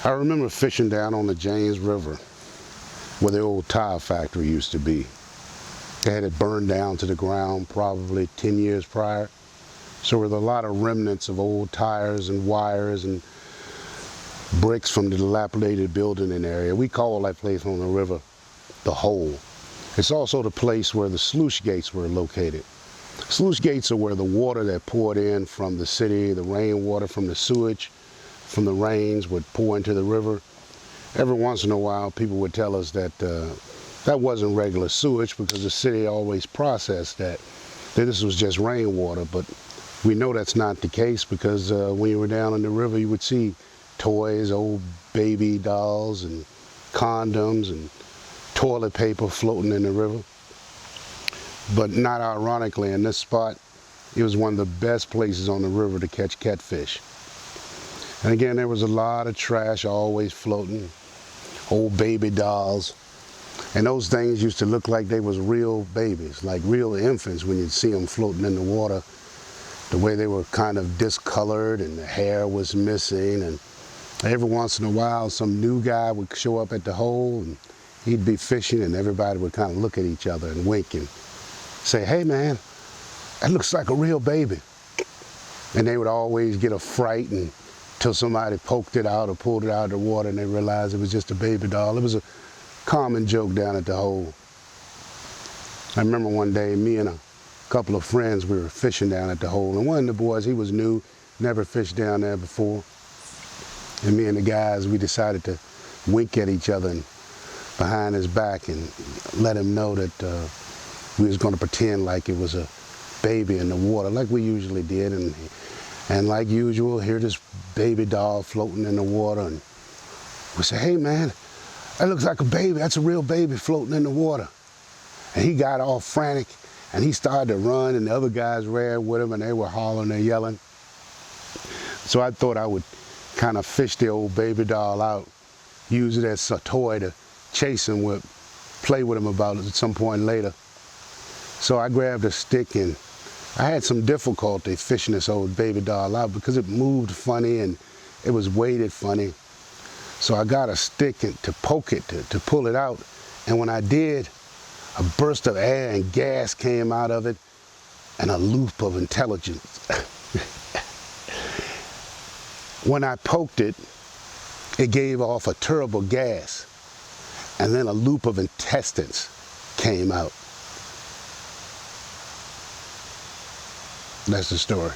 I remember fishing down on the James River where the old tire factory used to be. They had it burned down to the ground probably 10 years prior. So there were a lot of remnants of old tires and wires and bricks from the dilapidated building in the area. We call that place on the river the Hole. It's also the place where the sluice gates were located. Sluice gates are where the water that poured in from the city, the rainwater from the sewage, from the rains would pour into the river. Every once in a while, people would tell us that that wasn't regular sewage because the city always processed that this was just rainwater. But we know that's not the case because when you were down in the river, you would see toys, old baby dolls and condoms and toilet paper floating in the river. But not ironically, in this spot, it was one of the best places on the river to catch catfish. And again, there was a lot of trash always floating, old baby dolls. And those things used to look like they was real babies, like real infants when you'd see them floating in the water. The way they were kind of discolored and the hair was missing. And every once in a while, some new guy would show up at the hole and he'd be fishing and everybody would kind of look at each other and wink and say, "Hey man, that looks like a real baby." And they would always get a fright until somebody poked it out or pulled it out of the water and they realized it was just a baby doll. It was a common joke down at the hole. I remember one day, me and a couple of friends, we were fishing down at the hole, and one of the boys, he was new, never fished down there before. And me and the guys, we decided to wink at each other and behind his back and let him know that we was going to pretend like it was a baby in the water, like we usually did. And like usual, here this baby doll floating in the water, and we say, "Hey man, that looks like a baby. That's a real baby floating in the water." And he got all frantic and he started to run, and the other guys ran with him and they were hollering and yelling. So I thought I would kind of fish the old baby doll out, use it as a toy to chase him with, play with him about it at some point later. So I grabbed a stick and I had some difficulty fishing this old baby doll out because it moved funny and it was weighted funny. So I got a stick to poke it, to pull it out. And when I did, a burst of air and gas came out of it and a loop of intelligence. When I poked it, it gave off a terrible gas and then a loop of intestines came out. That's the story.